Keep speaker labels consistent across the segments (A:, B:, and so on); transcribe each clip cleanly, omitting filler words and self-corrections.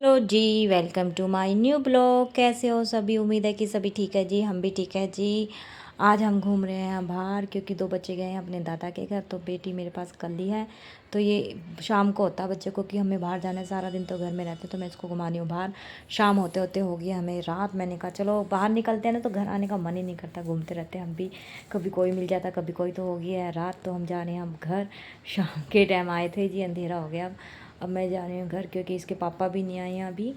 A: Hello ji, welcome to my new blog. कैसे हो सभी? उम्मीद है कि सभी ठीक है जी। हम भी ठीक है जी। आज हम घूम रहे हैं बाहर क्योंकि दो बच्चे गए हैं अपने दादा के घर। तो बेटी मेरे पास कल ही है। तो ये शाम को होता है बच्चे को कि हमें बाहर जाना है। सारा दिन तो घर में रहते तो मैं इसको घुमा रही हूँ बाहर। शाम होते होते होगी हमें रात। मैंने कहा चलो बाहर निकलते हैं ना, तो घर आने का मन ही नहीं करता। घूमते रहते हैं हम भी। कभी कोई मिल जाता, कभी कोई। तो होगी है रात, तो हम जा रहे हैं हम घर। शाम के टाइम आए थे जी, अंधेरा हो गया। अब मैं जा रही हूँ घर क्योंकि इसके पापा भी नहीं आए हैं अभी।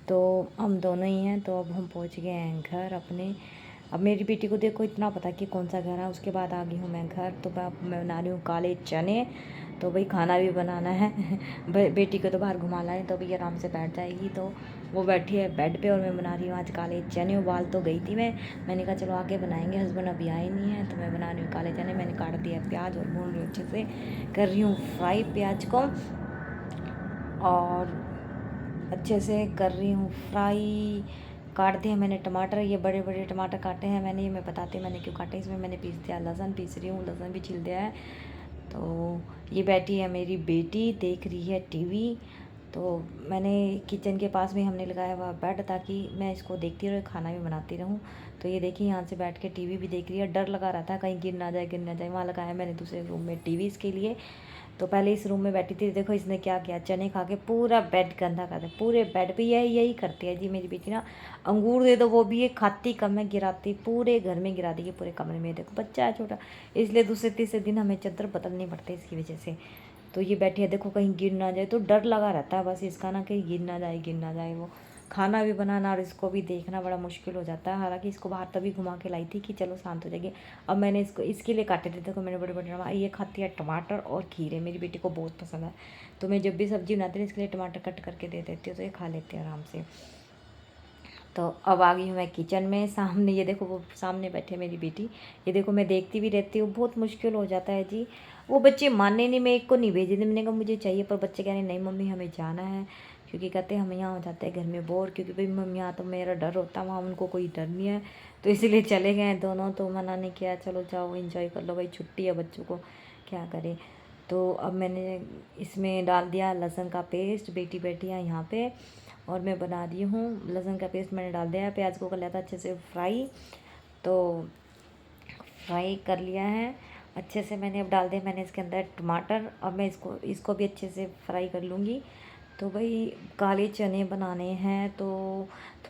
A: तो हम दोनों ही हैं। तो अब हम पहुँच गए हैं घर अपने। अब मेरी बेटी को देखो इतना पता कि कौन सा घर है। उसके बाद आ गई हूँ मैं घर। तो मैं बना रही हूँ काले चने। तो भाई खाना भी बनाना है। बेटी को तो बाहर घुमा लाए तो अभी आराम से बैठ जाएगी। तो वो बैठी है बेड पे और मैं बना रही हूँ आज काले चने। उबाल तो गई थी मैंने कहा चलो आगे बनाएंगे, हस्बैंड अभी आए नहीं है। तो मैं बना रही हूँ काले चने। मैंने काट दिया प्याज और भून रही हूँ अच्छे से। कर रही हूँ फ्राई प्याज को और अच्छे से कर रही हूँ फ्राई। काट दिए मैंने टमाटर, ये बड़े बड़े टमाटर काटे हैं मैंने। ये मैं बताती मैंने क्यों काटे। इसमें मैंने पीस दिया लहसुन, पीस रही हूँ, लहसुन भी छिल दिया है। तो ये बैठी है मेरी बेटी, देख रही है टीवी। तो मैंने किचन के पास में हमने लगाया हुआ बेड ताकि मैं इसको देखती रहूँ, खाना भी बनाती रहूँ। तो ये देखिए यहाँ से बैठ के टीवी भी देख रही है। डर लगा रहा था कहीं गिर ना जाए, गिर ना जाए। वहाँ लगाया मैंने दूसरे रूम में टीवी इसके लिए। तो पहले इस रूम में बैठी थी। देखो इसने क्या किया, चने खा के पूरा बेड गंदा कर दिया। पूरे बेड पे यही यही करती है जी मेरी बेटी ना। अंगूर दे दो वो भी ये खाती कम है, गिराती पूरे घर में गिरा देगी, पूरे कमरे में। देखो बच्चा है छोटा, इसलिए दूसरे तीसरे दिन हमें चादर बदलनी पड़ती है इसकी वजह से। तो ये बैठी है देखो कहीं गिर ना जाए। तो डर लगा रहता है बस इसका ना, कहीं गिर ना जाए, गिर ना जाए। वो खाना भी बनाना और इसको भी देखना बड़ा मुश्किल हो जाता है। हालांकि इसको बाहर तभी घुमा के लाई थी कि चलो शांत हो जाएगी। अब मैंने इसको इसके लिए काटे थे। देखो मैंने बड़े बड़े टमाटर, ये खाती है टमाटर और खीरे, मेरी बेटी को बहुत पसंद है। तो मैं जब भी सब्जी बनाती हूँ इसके लिए टमाटर कट करके दे देती हूँ, तो ये खा लेते हैं आराम से। तो अब आ गई हूँ मैं किचन में। सामने ये देखो वो सामने बैठे मेरी बेटी। ये देखो मैं देखती भी रहती हूँ, बहुत मुश्किल हो जाता है जी। वो बच्चे मानने नहीं, मैं एक को नहीं भेजे थे। मैंने कहा मुझे चाहिए, पर बच्चे कह रहे नहीं मम्मी हमें जाना है। क्योंकि कहते हम यहाँ हो जाते हैं घर में बोर। क्योंकि भाई मम्मी यहाँ तो मेरा डर होता है, वहाँ उनको कोई डर नहीं है। तो इसलिए चले गए दोनों। तो मना नहीं किया, चलो जाओ इंजॉय कर लो भाई, छुट्टी है बच्चों को, क्या करें। तो अब मैंने इसमें डाल दिया लहसुन का पेस्ट। बेटी बैठी है यहाँ पे और मैं बना रही हूँ। लहसुन का पेस्ट मैंने डाल दिया है। प्याज को कर लिया था अच्छे से फ्राई। तो फ्राई कर लिया है अच्छे से मैंने। अब डाल दिया मैंने इसके अंदर टमाटर। अब मैं इसको इसको भी अच्छे से फ्राई कर लूँगी। तो भाई काले चने बनाने हैं तो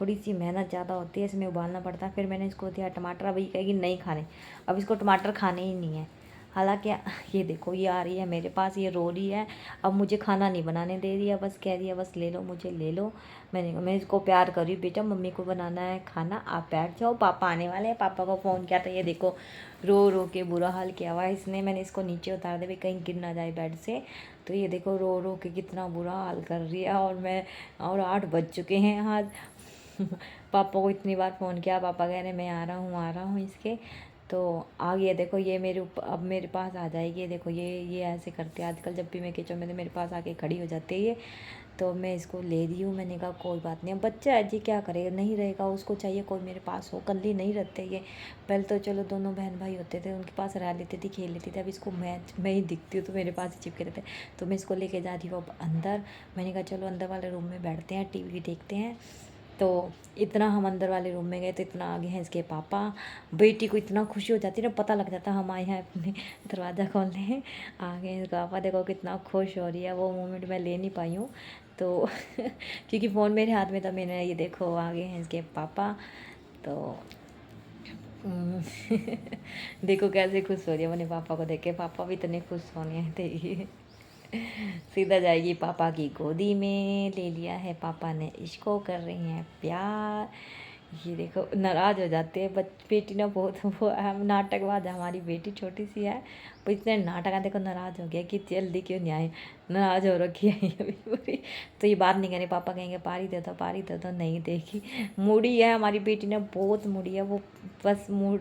A: थोड़ी सी मेहनत ज़्यादा होती है, इसमें उबालना पड़ता है। फिर मैंने इसको दिया टमाटर। अब ये कहेगी नहीं खाने, अब इसको टमाटर खाने ही नहीं है। हालांकि ये देखो ये आ रही है मेरे पास, ये रो रही है। अब मुझे खाना नहीं बनाने दे रही है, बस कह रही है बस ले लो मुझे, ले लो। मैं इसको प्यार कर रही हूँ, बेटा मम्मी को बनाना है खाना, आप बैठ जाओ, पापा आने वाले हैं। पापा को फ़ोन किया था, ये देखो रो रो के बुरा हाल किया हुआ है इसने। मैंने इसको नीचे उतार दिया कहीं गिर ना जाए बेड से। तो ये देखो रो रो के कितना बुरा हाल कर रही है। और 8 बज चुके हैं आज। पापा को इतनी बार फ़ोन किया, पापा कह रहे मैं आ रहा हूँ इसके। तो आ गया देखो ये मेरे ऊपर, अब मेरे पास आ जाएगी। देखो ये ऐसे करते हैं आजकल, जब भी मैं किचन में तो मेरे पास आके खड़ी हो जाती है ये। तो मैं इसको ले रही हूँ। मैंने कहा कोई बात नहीं, अब बच्चा है जी क्या करेगा, नहीं रहेगा, उसको चाहिए कोई मेरे पास हो। कल्ली नहीं रहते ये। पहले तो चलो दोनों बहन भाई होते थे, उनके पास रह लेती थी, खेल लेती थी। अब इसको मैं ही दिखती हूँ तो मेरे पास ही चिपके रहते हैं। तो मैं इसको लेके जा रही हूँ अब अंदर। मैंने कहा चलो अंदर वाले रूम में बैठते हैं, टीवी देखते हैं। तो इतना हम अंदर वाले रूम में गए तो इतना आगे हैं इसके पापा। बेटी को इतना खुशी हो जाती है ना, पता लग जाता हम आए हैं अपने, दरवाज़ा खोलने आ गए इसके पापा। देखो कितना खुश हो रही है, वो मोमेंट मैं ले नहीं पाई हूँ। तो क्योंकि फ़ोन मेरे हाथ में था। मैंने ये देखो आगे हैं इसके पापा। तो देखो कैसे खुश हो रही है अपने पापा को देख के। पापा भी इतने खुश होने थे। सीधा जाएगी पापा की गोदी में, ले लिया है पापा ने, इसको कर रही हैं प्यार। ये देखो नाराज़ हो जाते हैं बेटी ना बहुत। वो हम नाटकबाज है हमारी बेटी, छोटी सी है वो, इतने नाटक है। देखो नाराज़ हो गया कि जल्दी क्यों नहीं आए, नाराज़ हो रखी है ये अभी पूरी। तो ये बात नहीं करें, पापा कहेंगे पारी दे दो, पारी दे दो, नहीं देगी। मूडी है हमारी बेटी ना, बहुत मूडी है वो। बस मूड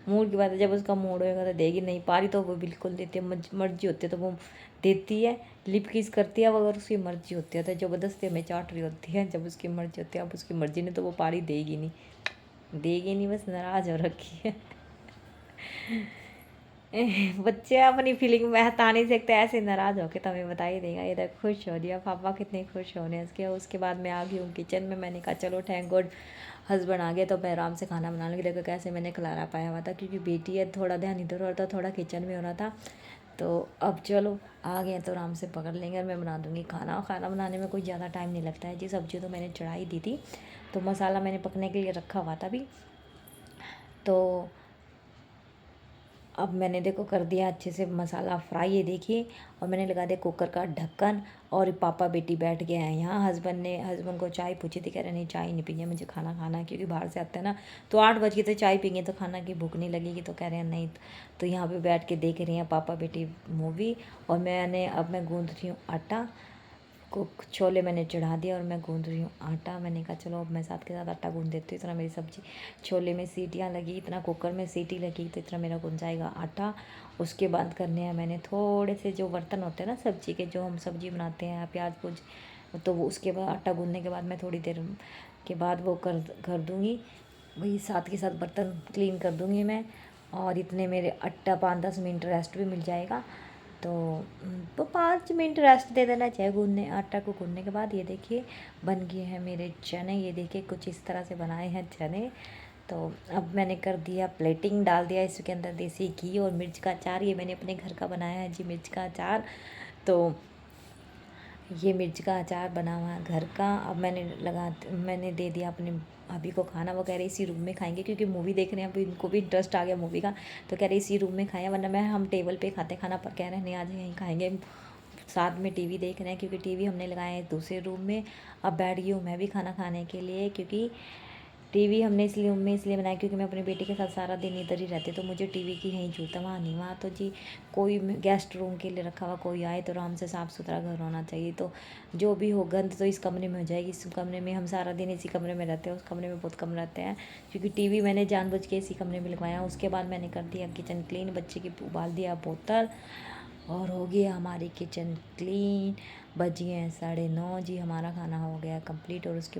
A: मूड की बात है, जब उसका मूड होएगा तो देगी, नहीं पारी तो वो बिल्कुल देती है। मर्जी होती है तो वो देती है, लिप किस करती है। अब अगर उसकी मर्जी होती है तो ज़बरदस्ती हमें चाट रही होती है। जब उसकी मर्जी होती है, अब उसकी मर्जी नहीं तो वो पारी देगी नहीं, देगी नहीं, बस नाराज़ हो रखी है। बच्चे अपनी फीलिंग बता नहीं सकते, ऐसे नाराज़ होके तो हमें बता ही देगा। इधर खुश हो दिया पापा, कितने खुश होने उसके। उसके बाद मैं आ गई हूँ किचन में। मैंने कहा चलो थैंक गॉड हस्बैंड आ गए तो मैं आराम से खाना बना लूँगी। देखो कैसे मैंने खिलाना पाया हुआ था, क्योंकि बेटी है, थोड़ा ध्यान इधर हो रहा था, थोड़ा किचन में हो रहा था। तो अब चलो आ गए तो आराम से पकड़ लेंगे और मैं बना दूँगी खाना। और खाना बनाने में कोई ज़्यादा टाइम नहीं लगता है जी। सब्जी तो मैंने चढ़ाई दी थी, तो मसाला मैंने पकने के लिए रखा हुआ था अभी। तो अब मैंने देखो कर दिया अच्छे से मसाला फ्राई, ये देखिए। और मैंने लगा दिया कुकर का ढक्कन। और पापा बेटी बैठ गए हैं यहाँ। हस्बैंड को चाय पूछी थी, कह रहे नहीं चाय नहीं पीनी है, मुझे खाना खाना है, क्योंकि बाहर से आते हैं ना। तो 8 बज गए थे, चाय पीएंगे तो खाना की भूख नहीं लगेगी, तो कह रहे हैं नहीं। तो यहाँ पे बैठ के देख रही हैं पापा बेटी मूवी। और मैं गूँथ रही हूँ आटा। छोले मैंने चढ़ा दिया और मैं गूँध रही हूँ आटा। मैंने कहा चलो अब मैं साथ के साथ आटा गूँध देती हूँ, इतना मेरी सब्जी छोले में सीटियाँ लगी, इतना कुकर में सीटी लगी, तो इतना मेरा गूँध जाएगा आटा। उसके बाद करने हैं मैंने थोड़े से जो बर्तन होते हैं ना सब्जी के, जो हम सब्जी बनाते हैं प्याज पूज, तो वो उसके बाद आटा गूँधने के बाद मैं थोड़ी देर के बाद वो कर दूँगी, वही साथ के साथ बर्तन क्लीन कर दूँगी मैं। और इतने मेरे आटा 5-10 मिनट रेस्ट भी मिल जाएगा। तो 5 मिनट रेस्ट दे देना चाहिए गूँधने, आटा को गूँधने के बाद। ये देखिए बन गए हैं मेरे चने, ये देखिए कुछ इस तरह से बनाए हैं चने। तो अब मैंने कर दिया प्लेटिंग, डाल दिया इसके अंदर देसी घी और मिर्च का अचार। ये मैंने अपने घर का बनाया है जी मिर्च का अचार। तो ये मिर्च का अचार बना हुआ है घर का। अब मैंने दे दिया अपने भाभी को खाना। वो कह रहे इसी रूम में खाएंगे, क्योंकि मूवी देख रहे हैं, अभी इनको भी इंटरेस्ट आ गया मूवी का। तो कह रहे इसी रूम में खाएं, वरना हम टेबल पे खाते खाना, पर कह रहे हैं नहीं आज यहीं खाएंगे। साथ में टीवी देख रहे हैं, क्योंकि टीवी हमने लगाया है दूसरे रूम में। अब बैठ गई हूँ मैं भी खाना खाने के लिए, क्योंकि टीवी हमने इसलिए बनाया, क्योंकि मैं अपने बेटे के साथ सारा दिन इधर ही रहती, तो मुझे टीवी की यहीं जरूरत है, वहाँ नहीं। वहाँ तो जी कोई गेस्ट रूम के लिए रखा हुआ, कोई आए तो आराम से साफ़ सुथरा घर होना चाहिए। तो जो भी हो गंद तो इस कमरे में हो जाएगी। इस कमरे में हम सारा दिन इसी कमरे में रहते हैं, उस कमरे में बहुत कम रहते हैं, क्योंकि टीवी मैंने जानबूझ के इसी कमरे में लगवाया। उसके बाद मैंने कर दिया किचन क्लीन, बच्चे की उबाल दिया बोतल, और हो गया हमारी किचन क्लीन। बज गए हैं 9:30 जी, हमारा खाना हो गया कंप्लीट। और उसके बाद